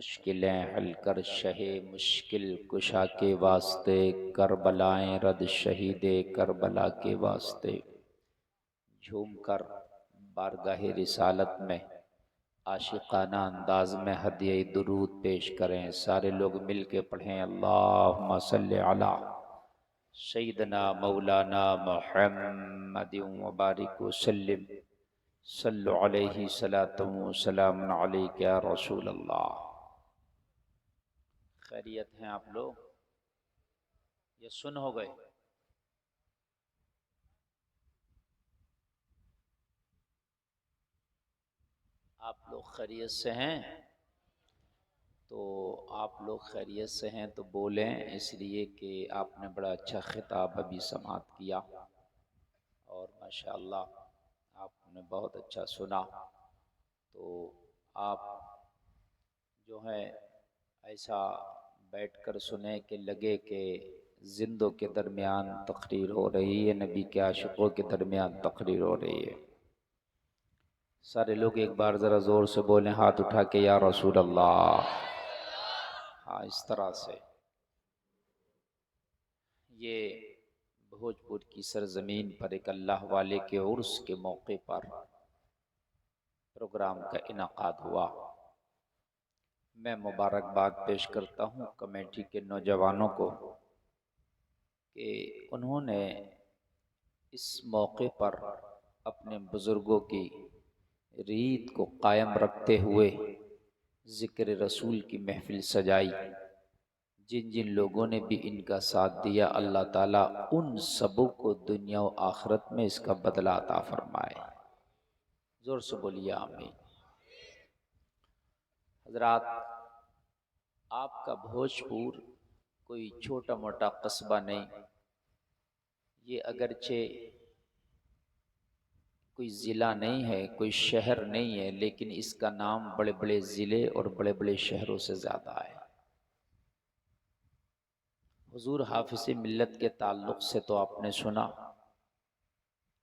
مشکلیں حل کر شہ مشکل کشا کے واسطے، کربلائیں رد شہید کربلا کے واسطے۔ جھوم کر بارگاہ رسالت میں عاشقانہ انداز میں ہدیہ درود پیش کریں۔ سارے لوگ مل کے پڑھیں، اللہم صلی علی سیدنا مولانا محمد وبارک وسلم، صلو علیہ صلاۃ و سلام علیک یا رسول اللہ۔ خیریت ہیں آپ لوگ؟ یہ سن ہو گئے؟ آپ لوگ خیریت سے ہیں؟ تو آپ لوگ خیریت سے ہیں تو بولیں، اس لیے کہ آپ نے بڑا اچھا خطاب ابھی سماعت کیا اور ماشاءاللہ آپ نے بہت اچھا سنا۔ تو آپ جو ہے ایسا بیٹھ کر سنیں کہ لگے کہ زندوں کے درمیان تقریر ہو رہی ہے، نبی کے عاشقوں کے درمیان تقریر ہو رہی ہے۔ سارے لوگ ایک بار ذرا زور سے بولیں، ہاتھ اٹھا کے، یا رسول اللہ۔ ہاں، اس طرح سے یہ بھوجپور کی سرزمین پر ایک اللہ والے کے عرس کے موقع پر پروگرام کا انعقاد ہوا۔ میں مبارکباد پیش کرتا ہوں کمیٹی کے نوجوانوں کو کہ انہوں نے اس موقع پر اپنے بزرگوں کی ریت کو قائم رکھتے ہوئے ذکر رسول کی محفل سجائی۔ جن جن لوگوں نے بھی ان کا ساتھ دیا، اللہ تعالیٰ ان سبوں کو دنیا و آخرت میں اس کا بدلہ عطا فرمائے۔ زور سے بولیے آمین۔ حضرات، آپ کا بھوجپور کوئی چھوٹا موٹا قصبہ نہیں، یہ اگرچہ کوئی ضلع نہیں ہے، کوئی شہر نہیں ہے، لیکن اس کا نام بڑے بڑے ضلع اور بڑے بڑے شہروں سے زیادہ ہے۔ حضور حافظ ملت کے تعلق سے تو آپ نے سنا،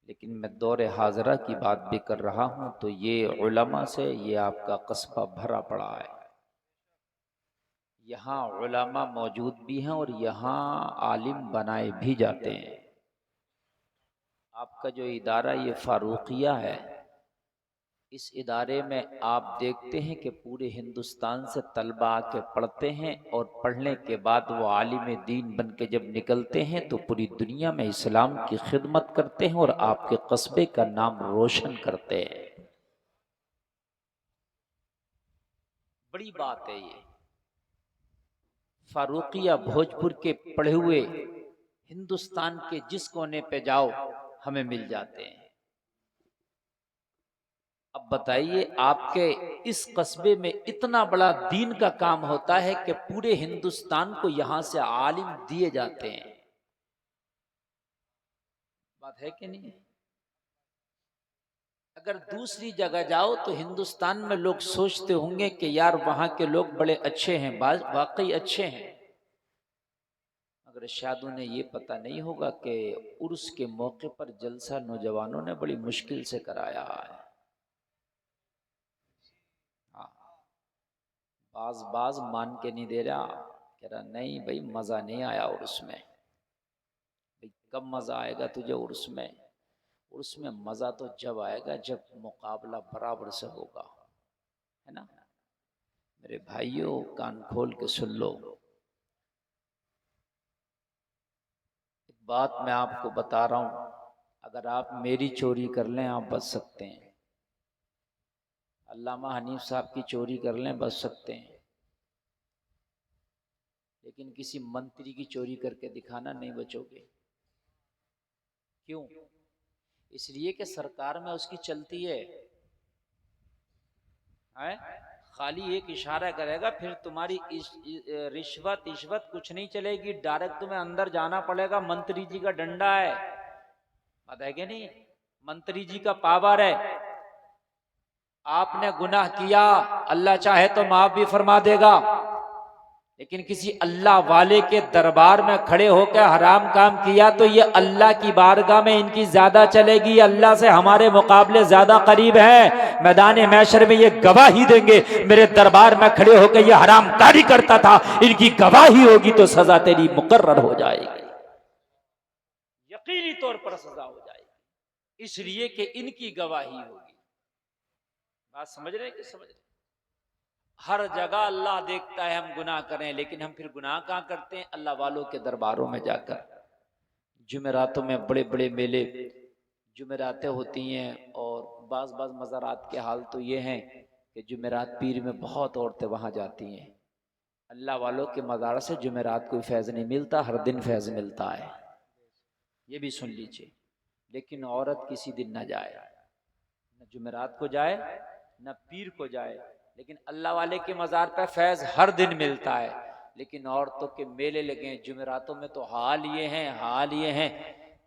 لیکن میں دور حاضرہ کی بات بھی کر رہا ہوں تو یہ علماء سے یہ آپ کا قصبہ بھرا پڑا ہے۔ یہاں علماء موجود بھی ہیں اور یہاں عالم بنائے بھی جاتے ہیں۔ آپ کا جو ادارہ یہ فاروقیہ ہے، اس ادارے میں آپ دیکھتے ہیں کہ پورے ہندوستان سے طلبہ آ کے پڑھتے ہیں اور پڑھنے کے بعد وہ عالم دین بن کے جب نکلتے ہیں تو پوری دنیا میں اسلام کی خدمت کرتے ہیں اور آپ کے قصبے کا نام روشن کرتے ہیں۔ بڑی بات ہے یہ۔ فاروقیہ بھوجپور کے پڑھے ہوئے ہندوستان کے جس کونے پہ جاؤ ہمیں مل جاتے ہیں۔ اب بتائیے، آپ کے اس قصبے میں اتنا بڑا دین کا کام ہوتا ہے کہ پورے ہندوستان کو یہاں سے عالم دیے جاتے ہیں۔ بات ہے کہ نہیں؟ اگر دوسری جگہ جاؤ تو ہندوستان میں لوگ سوچتے ہوں گے کہ یار وہاں کے لوگ بڑے اچھے ہیں، واقعی اچھے ہیں، مگر شاید انہیں یہ پتہ نہیں ہوگا کہ عرس کے موقع پر جلسہ نوجوانوں نے بڑی مشکل سے کرایا ہے۔ بعض مان کے نہیں دے رہا، کہہ رہا نہیں بھائی مزہ نہیں آیا عرس میں۔ بھائی کب مزہ آئے گا تجھے عرس میں؟ عرس میں مزہ تو جب آئے گا جب مقابلہ برابر سے ہوگا، ہے نا؟ میرے بھائیوں کان کھول کے سن لو، ایک بات میں آپ کو بتا رہا ہوں، اگر آپ میری چوری کر لیں آپ بچ سکتے ہیں، علامہ حنیف صاحب کی چوری کر لیں بچ سکتے ہیں، لیکن کسی منتری کی چوری کر کے دکھانا نہیں بچو گے۔ کیوں؟ اس لیے کہ سرکار میں اس کی چلتی ہے، خالی ایک اشارہ کرے گا پھر تمہاری رشوت کچھ نہیں چلے گی، ڈائریکٹ تمہیں اندر جانا پڑے گا۔ منتری جی کا ڈنڈا ہے، پتہ ہے کہ نہیں؟ منتری جی کا پاور ہے۔ آپ نے گناہ کیا، اللہ چاہے تو معاف بھی فرما دے گا، لیکن کسی اللہ والے کے دربار میں کھڑے ہو کے حرام کام کیا تو یہ اللہ کی بارگاہ میں ان کی زیادہ چلے گی، اللہ سے ہمارے مقابلے زیادہ قریب ہے، میدان محشر میں یہ گواہی دیں گے میرے دربار میں کھڑے ہو کے یہ حرام کاری کرتا تھا، ان کی گواہی ہوگی تو سزا تیری مقرر ہو جائے گی، یقینی طور پر سزا ہو جائے گی، اس لیے کہ ان کی گواہی ہوگی۔ بات سمجھ رہے ہیں کہ سمجھ رہے ہیں؟ ہر جگہ اللہ دیکھتا ہے ہم گناہ کریں، لیکن ہم پھر گناہ کہاں کرتے ہیں؟ اللہ والوں کے درباروں میں جا کر۔ جمعراتوں میں بڑے بڑے میلے جمعراتیں ہوتی ہیں، اور بعض مزارات کے حال تو یہ ہیں کہ جمعرات پیر میں بہت عورتیں وہاں جاتی ہیں۔ اللہ والوں کے مزار سے جمعرات کوئی فیض نہیں ملتا، ہر دن فیض ملتا ہے، یہ بھی سن لیجئے۔ لیکن عورت کسی دن نہ جائے، نہ جمعرات کو جائے نہ پیر کو جائے، لیکن اللہ والے کے مزار پہ فیض ہر دن ملتا ہے۔ لیکن عورتوں کے میلے لگے ہیں جمعراتوں میں، تو حال یہ ہیں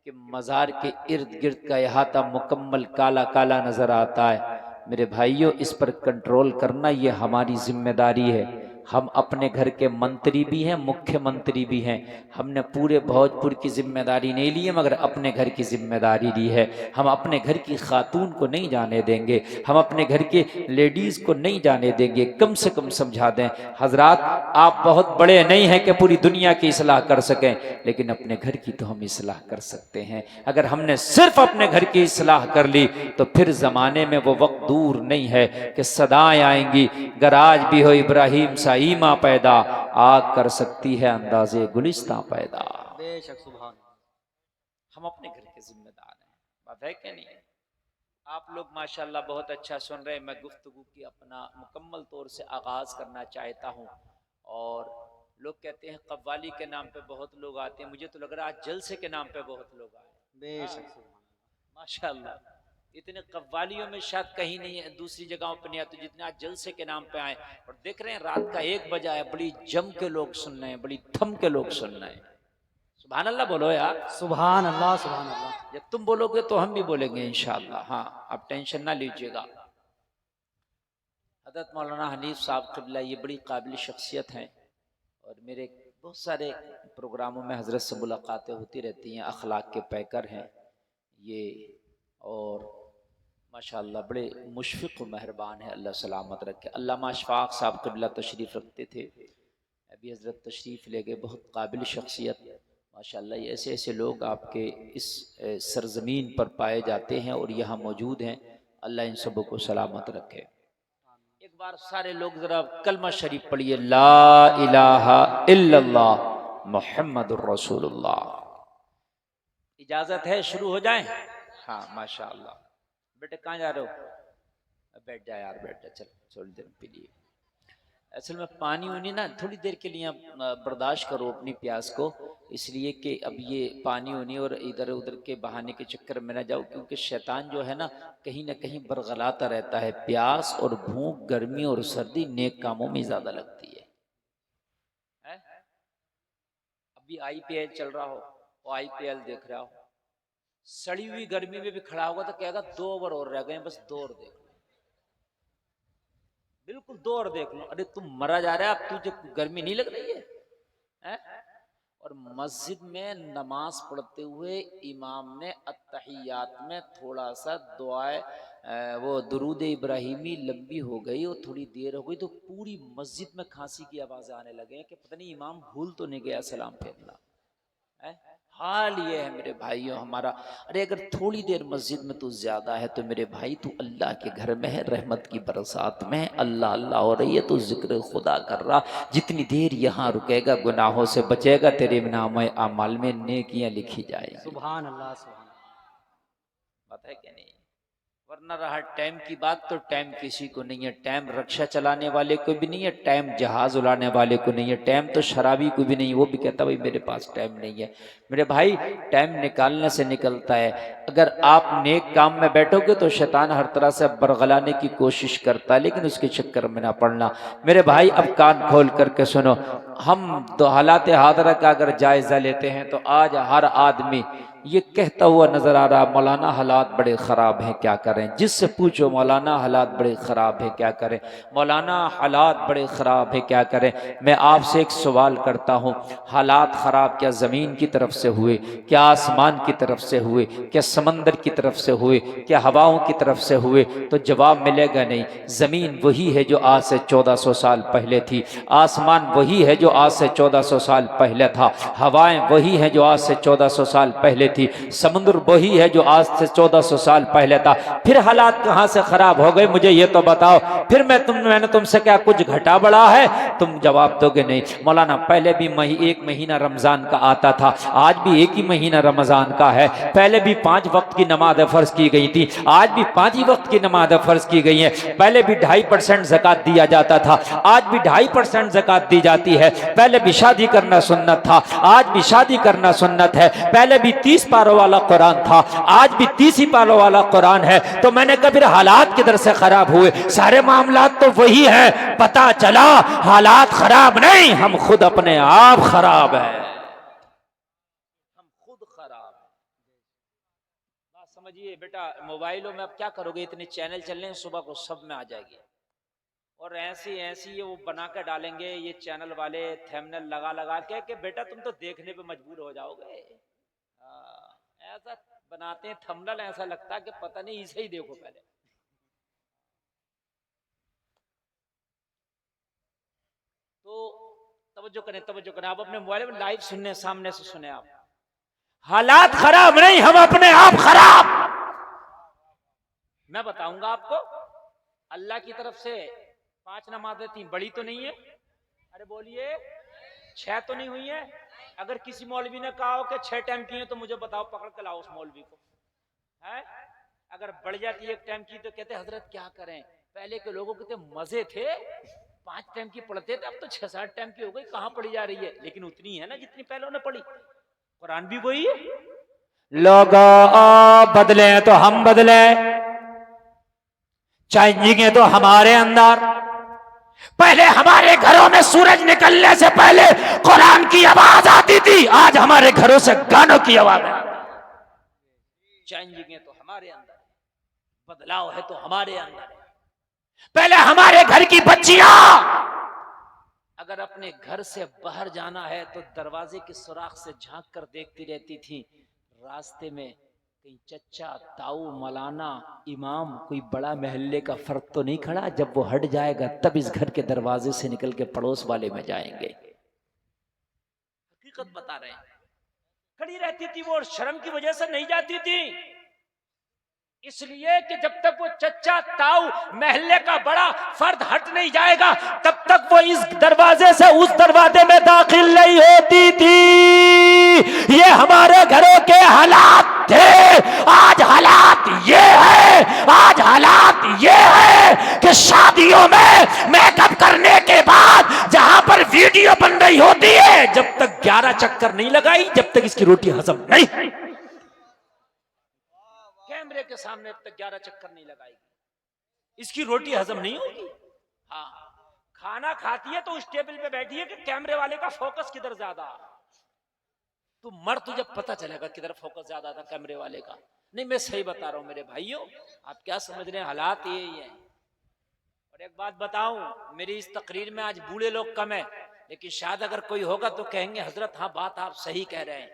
کہ مزار کے ارد گرد کا احاطہ مکمل کالا کالا نظر آتا ہے۔ میرے بھائیوں، اس پر کنٹرول کرنا یہ ہماری ذمہ داری ہے۔ ہم اپنے گھر کے منتری بھی ہیں، مکھیہ منتری بھی ہیں، ہم نے پورے بھوجپور کی ذمہ داری نہیں لی ہے، مگر اپنے گھر کی ذمہ داری لی ہے۔ ہم اپنے گھر کی خاتون کو نہیں جانے دیں گے، ہم اپنے گھر کے لیڈیز کو نہیں جانے دیں گے۔ کم سے کم سمجھا دیں حضرات، آپ بہت بڑے نہیں ہیں کہ پوری دنیا کی اصلاح کر سکیں، لیکن اپنے گھر کی تو ہم اصلاح کر سکتے ہیں۔ اگر ہم نے صرف اپنے گھر کی اصلاح کر لی تو پھر زمانے میں وہ وقت دور نہیں ہے کہ صدائیں آئیں گی، گر آج بھی ہو ابراہیم سا ایماں پیدا، آگ کر سکتی ہے اندازے گلستاں پیدا۔ بے شک سبحان۔ ہم اپنے گھر کے ذمہ دار ہیں، بات ہے کہ نہیں؟ آپ لوگ ماشاءاللہ بہت اچھا سن رہے ہیں۔ میں گفتگو کی اپنا مکمل طور سے آغاز کرنا چاہتا ہوں، اور لوگ کہتے ہیں قوالی کے نام پہ بہت لوگ آتے ہیں، مجھے تو لگ رہا ہے آج جلسے کے نام پہ بہت لوگ آئے۔ بے شک سبحان ماشاءاللہ اتنے قوالیوں میں شاید کہیں نہیں ہے، دوسری جگہوں پہ نہیں آتے جتنے آج جلسے کے نام پہ آئے، اور دیکھ رہے ہیں رات کا 1 بجا ہے، بڑی جم کے لوگ سن رہے ہیں، بڑی تھم کے لوگ سن رہے ہیں۔ سبحان اللہ بولو یار، سبحان اللہ سبحان اللہ۔ جب تم بولو گے تو ہم بھی بولیں گے انشاءاللہ۔ ہاں آپ ٹینشن نہ لیجئے گا۔ حضرت مولانا حنیف صاحب قبلہ یہ بڑی قابل شخصیت ہیں، اور میرے بہت سارے پروگراموں میں حضرت سے ملاقاتیں ہوتی رہتی ہیں، اخلاق کے پیکر ہیں یہ، اور ماشاءاللہ بڑے مشفق و مہربان ہیں، اللہ سلامت رکھے۔ علامہ اشفاق صاحب قبلہ تشریف رکھتے تھے، ابھی حضرت تشریف لے گئے، بہت قابل شخصیت ماشاءاللہ۔ یہ ایسے ایسے لوگ آپ کے اس سرزمین پر پائے جاتے ہیں اور یہاں موجود ہیں، اللہ ان سبوں کو سلامت رکھے۔ ایک بار سارے لوگ ذرا کلمہ شریف پڑھیے، لا الہ الا اللہ محمد الرسول اللہ۔ اجازت ہے شروع ہو جائیں؟ ہاں ماشاءاللہ۔ بیٹے کہاں جا رہے ہو؟ بیٹھ جا یار، بیٹھ جا، چل تھوڑی دیر پی لیے۔ اصل میں پانی وانی نا تھوڑی دیر کے لیے برداشت کرو اپنی پیاس کو، اس لیے کہ اب یہ پانی وانی اور ادھر ادھر کے بہانے کے چکر میں نہ جاؤ، کیونکہ شیطان جو ہے نا کہیں نہ کہیں برغلاتا رہتا ہے۔ پیاس اور بھوک، گرمی اور سردی نیک کاموں میں زیادہ لگتی ہے۔ ابھی IPL چل رہا ہو، وہ IPL دیکھ رہا ہو، سڑی ہوئی گرمی میں بھی کھڑا ہوگا تو کہے گا 2 اوور اور رہ گئے ہیں، بس 2 اور دیکھ لو، بالکل 2 اور دیکھ لو۔ ارے تم مرا جا رہا ہے، اب تجھے گرمی نہیں لگ رہی ہے؟ اور مسجد میں نماز پڑھتے ہوئے امام نے التحیات میں تھوڑا سا دعائے وہ درود ابراہیمی لمبی ہو گئی اور تھوڑی دیر ہو گئی تو پوری مسجد میں کھانسی کی آوازیں آنے لگے کہ پتہ نہیں امام بھول تو نہیں گیا سلام پھیرنا۔ حال یہ ہے میرے بھائیوں ہمارا، ارے اگر تھوڑی دیر مسجد میں تو زیادہ ہے تو میرے بھائی تو اللہ کے گھر میں ہے، رحمت کی برسات میں اللہ اللہ ہو رہی ہے، تو ذکر خدا کر رہا، جتنی دیر یہاں رکے گا گناہوں سے بچے گا، تیرے نام اعمال میں نیکیاں لکھی جائیں گی۔ سبحان اللہ سبحان اللہ۔ بات ہے کہ نہیں؟ ورنہ رہا ٹائم کی بات تو ٹائم کسی کو نہیں ہے، ٹائم رکشہ چلانے والے کو بھی نہیں ہے، ٹائم جہاز اڑانے والے کو نہیں ہے، ٹائم تو شرابی کو بھی نہیں، وہ بھی کہتا بھائی میرے پاس ٹائم نہیں ہے۔ میرے بھائی ٹائم نکالنے سے نکلتا ہے، اگر آپ نیک کام میں بیٹھو گے تو شیطان ہر طرح سے برغلانے کی کوشش کرتا ہے، لیکن اس کے چکر میں نہ پڑنا۔ میرے بھائی اب کان کھول کر کے سنو، ہم تو حالات حاضرہ کا اگر جائزہ لیتے ہیں تو آج ہر آدمی یہ کہتا ہوا نظر آ رہا مولانا حالات بڑے خراب ہیں کیا کریں. جس سے پوچھو مولانا حالات بڑے خراب ہیں کیا کریں, مولانا حالات بڑے خراب ہیں کیا کریں. میں آپ سے ایک سوال کرتا ہوں, حالات خراب کیا زمین کی طرف سے ہوئے, کیا آسمان کی طرف سے ہوئے, کیا سمندر کی طرف سے ہوئے, کیا ہواؤں کی طرف سے ہوئے؟ تو جواب ملے گا نہیں. زمین وہی ہے جو آج سے 1400 سال پہلے تھی, آسمان وہی ہے جو آج سے 1400 سال پہلے تھا, ہوائیں وہی ہیں جو آج سے 1400 سال پہلے تھی, سمندر وہی ہے جو آج سے 1400 سال پہلے تھا. پھر حالات کہاں سے خراب ہو گئے مجھے یہ تو بتاؤ. پھر میں نے تم سے کیا کچھ گھٹا بڑھا ہے؟ تم جواب دو گے نہیں. مولانا پہلے بھی ایک مہینہ رمضان کا آتا تھا, آج بھی ایک ہی مہینہ رمضان کا ہے. پہلے بھی 5 وقت کی نماز فرض کی گئی تھی, آج بھی 5 ہی وقت کی نماز فرض کی گئی ہے. پہلے بھی 2.5% زکوٰۃ دیا جاتا تھا, آج بھی 2.5% زکوٰۃ دی جاتی ہے. پہلے بھی شادی کرنا سنت تھا, آج بھی شادی کرنا سنت ہے. پہلے بھی 30 پاروں والا قرآن تھا, آج بھی 30 ہی پاروں والا قرآن ہے. تو میں نے کہا پھر حالات کدھر سے خراب ہوئے؟ سارے معاملات تو وہی ہیں. پتا چلا حالات خراب نہیں, ہم خود اپنے آپ خراب ہیں, ہم خود خراب ہیں. بات سمجھیے بیٹا. موبائلوں میں اب کیا کرو گے, اتنے چینل چل رہے ہیں, صبح کو سب میں آ جائے گی. اور ایسی وہ بنا کے ڈالیں گے یہ چینل والے تھمبنیل لگا کے کہ بیٹا تم تو دیکھنے پہ مجبور ہو جاؤ گے. ایسا بناتے ہیں تھمبنیل, ایسا لگتا ہے کہ پتہ نہیں اسے ہی دیکھو پہلے. تو توجہ کریں آپ اپنے موبائل میں لائیو سننے, سامنے سے سنیں آپ. حالات خراب نہیں, ہم اپنے آپ خراب. میں بتاؤں گا آپ کو, اللہ کی طرف سے 5 نمازیں تھیں, بڑی تو نہیں ہے, ارے بولیے 6 تو نہیں ہوئی ہیں. اگر کسی مولوی نے کہا ہو کہ 6 ٹائم کی ہیں تو مجھے بتاؤ, پکڑ کے لاؤ اس مولوی کو. اگر بڑھ جاتی 1 ٹائم کی تو کہتے حضرت کیا کریں, پہلے کے لوگوں کتنے مزے تھے, 5 ٹائم کی پڑھتے تھے, اب تو 6-7 ٹائم کی ہو گئی, کہاں پڑھی جا رہی ہے؟ لیکن اتنی ہے نا جتنی پہلے نے پڑھی. قرآن بھی وہی ہے. لوگ بدلیں تو ہم بدلیں, چینجنگ ہے تو ہمارے اندر. پہلے ہمارے گھروں میں سورج نکلنے سے پہلے قرآن کی آواز آتی تھی, آج ہمارے گھروں سے گانوں کی آواز ہے. چینجنگ ہے تو ہمارے اندر, بدلاؤ ہے تو ہمارے اندر. پہلے ہمارے گھر کی بچیاں اگر اپنے گھر سے باہر جانا ہے تو دروازے کے سوراخ سے جھانک کر دیکھتی رہتی تھی راستے میں کہیں چچا, تاؤ, مولانا, امام, کوئی بڑا محلے کا فرد تو نہیں کھڑا, جب وہ ہٹ جائے گا تب اس گھر کے دروازے سے نکل کے پڑوس والے میں جائیں گے. حقیقت بتا رہے ہیں. کھڑی رہتی تھی وہ, شرم کی وجہ سے نہیں جاتی تھی, اس لیے کہ جب تک وہ چچا, تاؤ, محلے کا بڑا فرد ہٹ نہیں جائے گا تب تک وہ اس دروازے سے اس دروازے میں داخل نہیں ہوتی تھی. یہ ہمارے گھروں کے حالات تھے. آج حالات یہ ہے, آج حالات یہ ہے کہ شادیوں میں میک اپ کرنے کے بعد جہاں پر ویڈیو بن رہی ہوتی ہے, جب تک 11 چکر نہیں لگائی جب تک اس کی روٹی ہضم نہیں, کیمرے کے سامنے اب تک 11 چکر نہیں لگائی اس کی روٹی ہضم نہیں ہوگی. ہاں, کھانا کھاتی ہے تو اس ٹیبل پہ بیٹھی ہے کہ کیمرے والے کا فوکس کدھر زیادہ, تو مر تجھے پتہ چلے گا کدھر فوکس زیادہ تھا کیمرے والے کا. نہیں میں صحیح بتا رہا ہوں میرے بھائیوں, آپ کیا سمجھ رہے ہیں, حالات یہی ہیں. اور ایک بات بتاؤں, میری اس تقریر میں آج بوڑھے لوگ کم ہیں, لیکن شاید اگر کوئی ہوگا تو کہیں گے حضرت ہاں بات آپ صحیح کہہ رہے ہیں.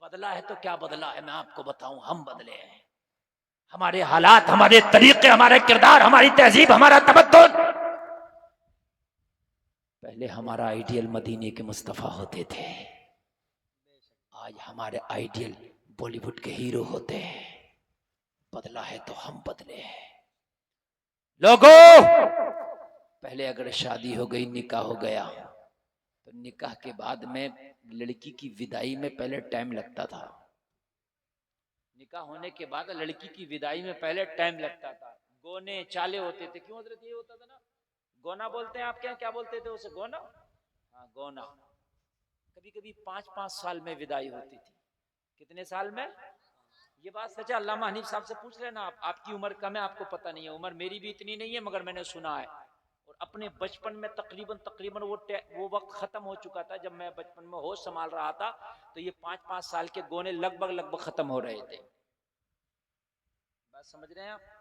بدلا ہے تو کیا بدلا ہے, میں آپ کو بتاؤں, ہم بدلے ہیں. ہمارے حالات, ہمارے طریقے, ہمارے کردار, ہماری تہذیب, ہمارا تمدن. پہلے ہمارا آئیڈیل مدینے کے مصطفیٰ ہوتے تھے, آج ہمارے آئیڈیل بالی ووڈ کے ہیرو ہوتے ہیں. بدلا ہے تو ہم بدلے ہیں. لوگوں, پہلے اگر شادی ہو گئی, نکاح ہو گیا, تو نکاح کے بعد میں لڑکی کی ودائی میں پہلے ٹائم لگتا تھا. نکاح ہونے کے بعد لڑکی کی ودائی میں پہلے ٹائم لگتا تھا. گونے چالے ہوتے تھے. کیوں حضرت یہ ہوتا تھا نا, گونا بولتے ہیں آپ کے کیا بولتے تھے اسے, گونا, ہاں گونا. کبھی کبھی 5-5 سال میں ودائی ہوتی تھی. کتنے سال میں؟ یہ بات سچ ہے, علامہ حنیف صاحب سے پوچھ لینا آپ, آپ کی عمر کم ہے, آپ کو پتہ نہیں ہے. عمر میری بھی اتنی نہیں ہے مگر میں نے سنا ہے, اور اپنے بچپن میں تقریباً وہ وقت ختم ہو چکا تھا جب میں بچپن میں ہوش سنبھال رہا تھا، تو یہ 5 سال کے گونے لگ بھگ ختم ہو رہے تھے. بات سمجھ رہے ہیں آپ؟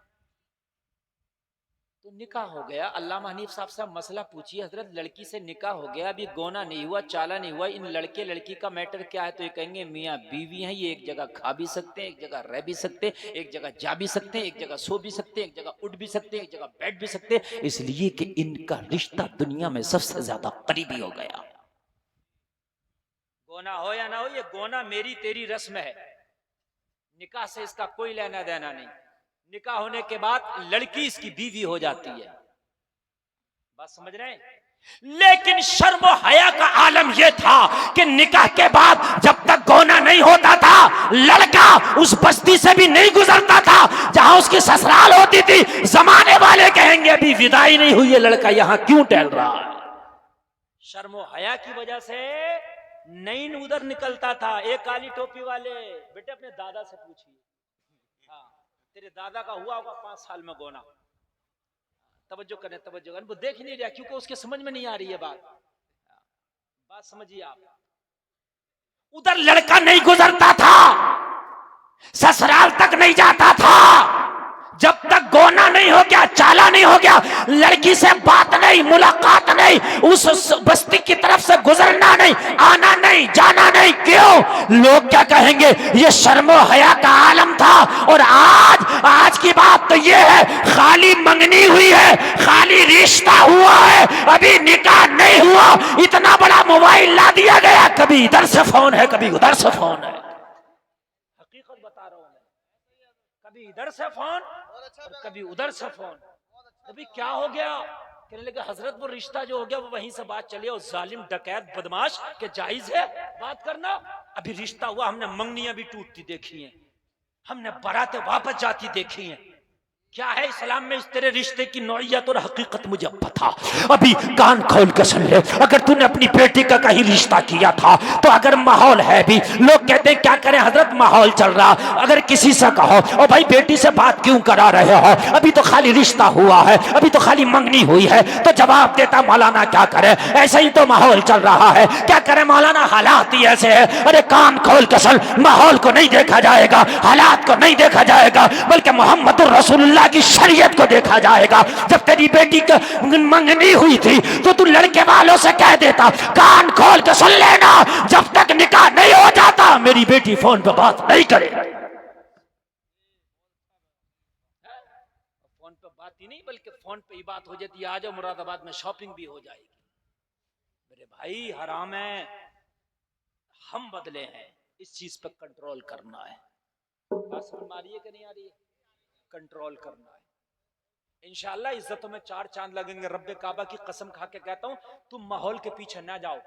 تو نکاح ہو گیا. علامہ حنیف صاحب سے مسئلہ پوچھیے، حضرت لڑکی سے نکاح ہو گیا، ابھی گونا نہیں ہوا، چالا نہیں ہوا، ان لڑکے لڑکی کا میٹر کیا ہے؟ تو یہ کہیں گے میاں بیوی ہیں، یہ ایک جگہ کھا بھی سکتے ہیں، ایک جگہ رہ بھی سکتے ہیں، ایک جگہ جا بھی سکتے ہیں، ایک جگہ سو بھی سکتے ہیں، ایک جگہ اٹھ بھی سکتے ہیں، ایک جگہ بیٹھ بھی سکتے ہیں، اس لیے کہ ان کا رشتہ دنیا میں سب سے زیادہ قریبی ہو گیا. گونا ہو یا نہ ہو، یہ گونا میری تیری رسم ہے، نکاح سے اس کا کوئی لینا دینا نہیں. نکاح ہونے کے بعد لڑکی اس کی بیوی ہو جاتی ہے. بات سمجھ رہے ہیں؟ لیکن شرم و حیا کا عالم یہ تھا کہ نکاح کے بعد جب تک گونا نہیں ہوتا تھا، لڑکا اس بستی سے بھی نہیں گزرتا تھا جہاں اس کی سسرال ہوتی تھی. زمانے والے کہیں گے ابھی ودائی نہیں ہوئی ہے، لڑکا یہاں کیوں ٹہل رہا ہے؟ شرم و حیا کی وجہ سے نہیں ادھر نکلتا تھا. ایک کالی ٹوپی والے بیٹے اپنے دادا سے پوچھیے، ہاں تیرے دادا کا ہوا ہوگا 5 سال میں گونا. توجہ کریں، توجہ کریں، وہ دیکھ نہیں رہا کیونکہ اس کے سمجھ میں نہیں آ رہی ہے بات سمجھیے آپ. ادھر لڑکا نہیں گزرتا تھا، سسرال تک نہیں جاتا تھا جب تک گونا نہیں ہو گیا، چالا نہیں ہو گیا، لڑکی سے بات نہیں، ملاقات نہیں، اس بستی کی طرف سے گزرنا نہیں، آنا نہیں، جانا نہیں. کیوں؟ لوگ کیا کہیں گے؟ یہ شرم و حیا کا عالم تھا. اور آج کی بات تو یہ ہے، خالی منگنی ہوئی ہے، خالی رشتہ ہوا ہے، ابھی نکاح نہیں ہوا. اتنا بڑا موبائل لا دیا گیا، کبھی ادھر سے فون ہے، کبھی ادھر سے فون ہے. حقیقت بتا رہا ہوں میں، کبھی ادھر سے فون اور کبھی ادھر سے فون. ابھی کیا ہو گیا؟ کہنے لگے حضرت وہ رشتہ جو ہو گیا وہ وہیں سے بات چلی، اور ظالم ڈکیت بدماش کہ جائز ہے بات کرنا. ابھی رشتہ ہوا، ہم نے منگنیاں بھی ٹوٹتی دیکھی ہیں، ہم نے باراتیں واپس جاتی دیکھی ہیں. کیا ہے اسلام میں اس تیرے رشتے کی نوعیت اور حقیقت مجھے پتا. ابھی کان کھول کے سن لے، اگر تو نے اپنی بیٹی کا کہیں رشتہ کیا تھا تو اگر ماحول ہے بھی، لوگ کہتے ہیں کیا کریں حضرت ماحول چل رہا، اگر کسی سے کہو او بھائی بیٹی سے بات کیوں کرا رہے ہو، ابھی تو خالی رشتہ ہوا ہے، ابھی تو خالی منگنی ہوئی ہے، تو جواب دیتا مولانا کیا کرے، ایسا ہی تو ماحول چل رہا ہے، کیا کرے مولانا، حالات ہی ایسے ہے. ارے کان کھول کے سن، ماحول کو نہیں دیکھا جائے گا، حالات کو نہیں دیکھا جائے گا، بلکہ محمد الرسول اللہ کی شریعت کو دیکھا جائے گا. جب تیری بیٹی کا منگنی ہوئی تھی تو لڑکے والوں سے کہہ دیتا کان کھول کے سن لینا، جب تک نکاح نہیں ہو جاتا میری بیٹی فون پہ بات نہیں کرے. فون پہ بات ہی نہیں بلکہ فون پہ ہی بات ہو جاتی ہے، آ جاؤ مراد آباد میں شاپنگ بھی ہو جائے گی. میرے بھائی حرام ہے، ہم بدلے ہیں، اس چیز پہ کنٹرول کرنا ہے. بات سمجھ میں آ رہی ہے کہ نہیں آ رہی ہے؟ کنٹرول کرنا ہے. انشاءاللہ عزتوں میں 4 چاند لگیں گے. رب کعبہ کی قسم کھا کے کہتا ہوں تم ماحول کے پیچھے نہ جاؤ.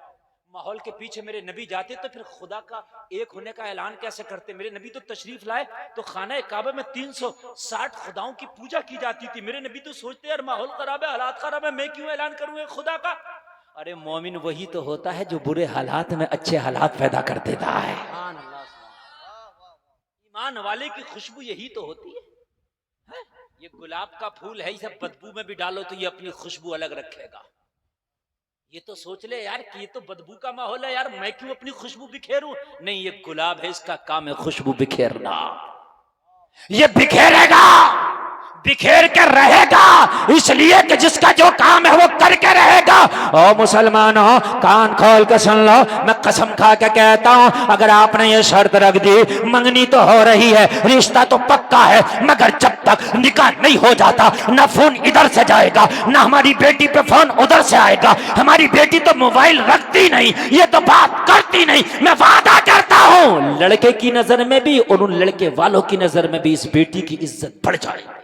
ماحول کے پیچھے میرے نبی جاتے تو پھر خدا کا ایک ہونے کا اعلان کیسے کرتے؟ میرے نبی تو تشریف لائے تو خانہ کعبہ میں 360 خداؤں کی پوجا کی جاتی تھی. میرے نبی تو سوچتے یار ماحول خراب ہے، حالات خراب ہے، میں کیوں اعلان کروں ایک خدا کا؟ ارے مومن وہی تو ہوتا ہے جو برے حالات میں اچھے حالات پیدا کر دیتا ہے. سبحان اللہ. ایمان والے کی خوشبو یہی تو ہوتی ہے. یہ گلاب کا پھول ہے، اسے بدبو میں بھی ڈالو تو یہ اپنی خوشبو الگ رکھے گا. یہ تو سوچ لے یار کہ یہ تو بدبو کا ماحول ہے، یار میں کیوں اپنی خوشبو بکھیروں؟ نہیں، یہ گلاب ہے، اس کا کام ہے خوشبو بکھیرنا. یہ بکھیرے گا، بکھیر کے رہے گا، اس لیے کہ جس کا جو کام ہے وہ کر کے رہے گا. او مسلمانوں کان کھول کے سن لو، میں قسم کھا کے کہتا ہوں اگر آپ نے یہ شرط رکھ دی منگنی تو ہو رہی ہے، رشتہ تو پکا ہے، مگر جب تک نکاح نہیں ہو جاتا نہ فون ادھر سے جائے گا، نہ ہماری بیٹی پہ فون ادھر سے آئے گا. ہماری بیٹی تو موبائل رکھتی نہیں، یہ تو بات کرتی نہیں. میں وعدہ کرتا ہوں لڑکے کی نظر میں بھی اور ان لڑکے والوں کی نظر میں بھی اس بیٹی کی عزت بڑھ جائے گی.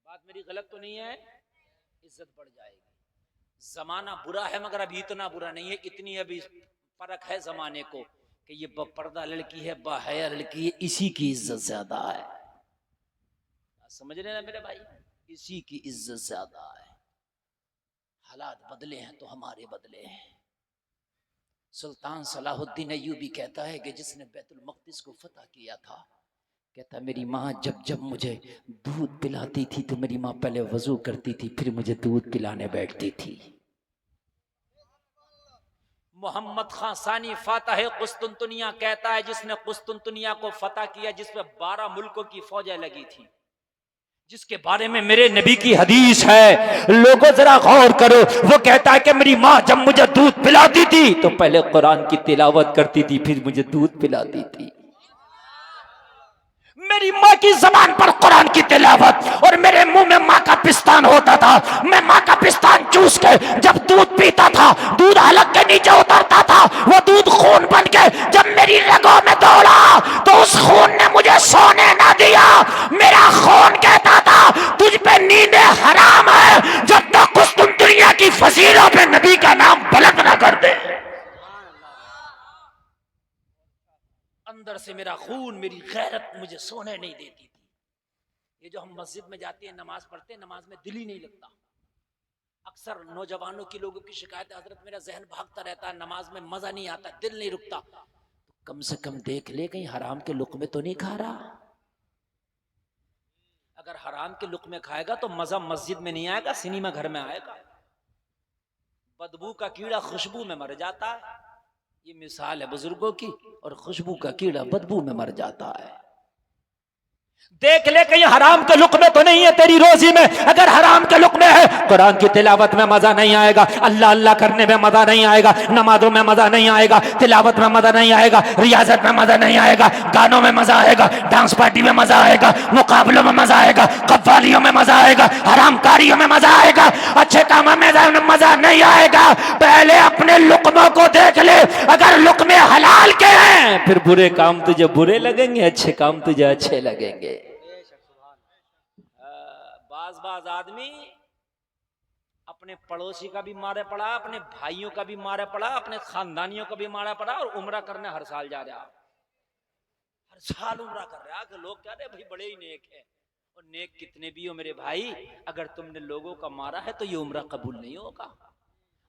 بات میری غلط تو نہیں ہے؟ عزت بڑھ جائے گی. زمانہ برا ہے مگر ابھی اتنا برا نہیں ہے. اتنی ابھی فرق ہے زمانے کو کہ یہ پردہ لڑکی ہے، باحیا لڑکی ہے، اسی کی عزت زیادہ ہے. سمجھ رہے نا میرے بھائی؟ اسی کی عزت زیادہ ہے. حالات بدلے ہیں تو ہمارے بدلے ہیں. سلطان صلاح الدین ایوبی کہتا ہے کہ جس نے بیت المقدس کو فتح کیا تھا کہتا میری ماں جب جب مجھے دودھ پلاتی تھی تو میری ماں پہلے وضو کرتی تھی پھر مجھے دودھ پلانے بیٹھتی تھی۔ محمد خان ثانی فاتح قسطنطنیہ کہتا ہے جس نے قسطنطنیہ کو فتح کیا، جس میں 12 ملکوں کی فوجیں لگی تھی، جس کے بارے میں میرے نبی کی حدیث ہے، لوگوں ذرا غور کرو، وہ کہتا ہے کہ میری ماں جب مجھے دودھ پلاتی تھی تو پہلے قرآن کی تلاوت کرتی تھی پھر مجھے دودھ پلاتی تھی۔ میری ماں کی زبان پر قرآن کی تلاوت اور میرے منہ میں ماں کا پستان ہوتا تھا، میں ماں کا پستان چوس کے جب دودھ پیتا تھا دودھ حلق کے نیچے اترتا تھا، وہ دودھ خون بن کے جب میری رگوں میں دوڑا تو اس خون نے مجھے سونے نہ دیا، میرا خون کہتا تھا تجھ پہ نیند حرام ہے جب تک قسطنطنیہ کی فضیلوں پہ نبی کا نام بلند نہ کر دے۔ اندر سے میرا خون، میری غیرت مجھے سونے نہیں دیتی تھی۔ یہ جو ہم مسجد میں جاتے ہیں نماز پڑھتے ہیں، نماز میں دل ہی نہیں لگتا۔ اکثر نوجوانوں کی لوگوں کی شکایت ہے حضرت میرا ذہن بھاگتا رہتا ہے، نماز میں مزہ نہیں آتا، دل نہیں رکتا۔ کم سے کم دیکھ لے کہیں حرام کے لقمے تو نہیں کھا رہا۔ اگر حرام کے لقمے کھائے گا تو مزہ مسجد میں نہیں آئے گا، سنیما گھر میں آئے گا۔ بدبو کا کیڑا خوشبو میں مر جاتا ہے، یہ مثال ہے بزرگوں کی، اور خوشبو کا کیڑا بدبو میں مر جاتا ہے۔ دیکھ لے کہیں حرام کے لقمے تو نہیں ہے تیری روزی میں، اگر حرام کے لقمے ہے قرآن کی تلاوت میں مزہ نہیں آئے گا، اللہ اللہ کرنے میں مزہ نہیں آئے گا، نمازوں میں مزہ نہیں آئے گا، تلاوت میں مزہ نہیں آئے گا، ریاضت میں مزہ نہیں آئے گا، گانوں میں مزہ آئے گا، ڈانس پارٹی میں مزہ آئے گا، مقابلوں میں مزہ آئے گا، قوالیوں میں مزہ آئے گا، حرام کاریوں میں مزہ آئے گا، اچھے کاموں میں مزہ نہیں آئے گا۔ پہلے اپنے لقموں کو دیکھ لے، اگر لقمے حلال کے ہیں پھر برے کام تجھے برے لگیں گے، اچھے کام تجھے اچھے لگیں گے۔ بعض آدمی اپنے پڑوسی کا بھی مارے پڑا، اپنے بھائیوں کا بھی مارے پڑا، اپنے خاندانیوں کا بھی مارا پڑا، اور عمرہ کرنے ہر سال جا رہا، ہر سال عمرہ کر رہا کہ لوگ کہہ رہے بھائی بڑے ہی نیک ہیں۔ اور نیک کتنے بھی ہو میرے بھائی، اگر تم نے لوگوں کا مارا ہے تو یہ عمرہ قبول نہیں ہوگا۔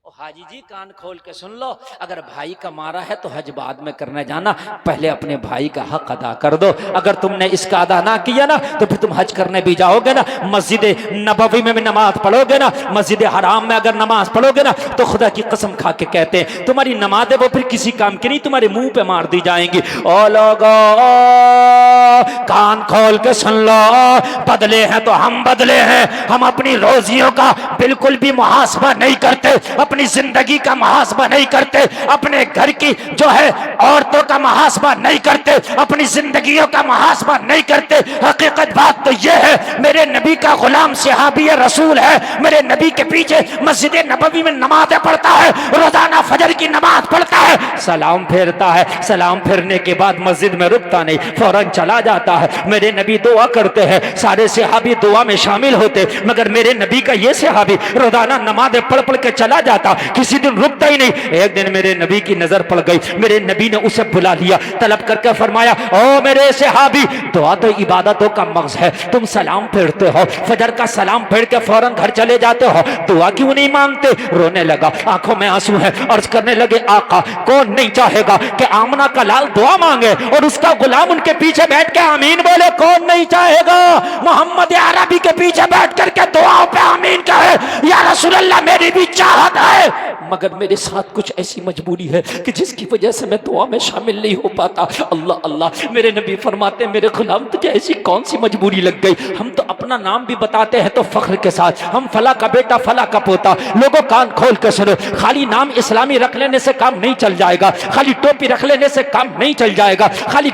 اور حاجی جی کان کھول کے سن لو، اگر بھائی کا مارا ہے تو حج بعد میں کرنے جانا، پہلے اپنے بھائی کا حق ادا کر دو۔ اگر تم نے اس کا ادا نہ کیا نا تو پھر تم حج کرنے بھی جاؤ گے نا، مسجد نبوی میں بھی نماز پڑھو گے نا، مسجد حرام میں اگر نماز پڑھو گے نا تو خدا کی قسم کھا کے کہتے ہیں تمہاری نمازیں وہ پھر کسی کام کی نہیں، تمہارے منہ پہ مار دی جائیں گی۔ او لوگو کان کھول کے سن لو، بدلے ہیں تو ہم بدلے ہیں، ہم اپنی روزیوں کا بالکل بھی محاسبہ نہیں کرتے، اپنی زندگی کا محاسبہ نہیں کرتے، اپنے گھر کی جو ہے عورتوں کا محاسبہ نہیں کرتے، اپنی زندگیوں کا محاسبہ نہیں کرتے۔ حقیقت بات تو یہ ہے میرے نبی کا غلام صحابی رسول ہے، میرے نبی کے پیچھے مسجد نبوی میں نمازیں پڑھتا ہے، روزانہ فجر کی نماز پڑھتا ہے، سلام پھیرتا ہے، سلام پھیرنے کے بعد مسجد میں رکتا نہیں، فوراً چلا جاتا ہے۔ میرے نبی دعا کرتے ہیں، سارے صحابی دعا میں شامل ہوتے، مگر میرے نبی کا یہ صحابی روزانہ نمازیں پڑھ پڑھ کے چلا جاتا، کسی دن رکتا ہی نہیں۔ ایک دن میرے نبی کی نظر پڑ گئی، میرے نبی نے اسے بلا لیا، طلب کر کے فرمایا او میرے صحابی، دعا تو عبادتوں کا مغز ہے، تم سلام پھیرتے ہو، فجر کا سلام پھیر کے فوراً گھر چلے جاتے ہو، دعا کیوں نہیں مانگتے؟ رونے لگا، آنکھوں میں آنسو ہیں، عرض کرنے لگے آقا کون نہیں چاہے گا کہ آمنہ کا لال دعا مانگے اور اس کا غلام ان کے پیچھے بیٹھ کے آمین بولے؟ کون نہیں چاہے گا؟ محمد عربی کے پیچھے بیٹھ کر کے دعاؤں پہ آمین کہے، یا رسول اللہ میری بھی چاہت ہے مگر میرے ساتھ کچھ ایسی مجبوری ہے کہ جس کی وجہ سے میں دعا میں شامل نہیں ہو پاتا۔ اللہ اللہ، میرے نبی فرماتے ہیں میرے غلام تجھے ایسی کون سی مجبوری لگ گئی؟ ہم تو اپنا نام بھی بتاتے ہیں تو فخر کے ساتھ، ہم فلاں کا بیٹا فلاں کا پوتا۔ لوگوں کان کھول کے سنو، خالی نام اسلامی رکھ لینے سے کام نہیں چل جائے گا، خالی ٹوپی رکھ لینے سے کام نہیں چل جائے گا، خالی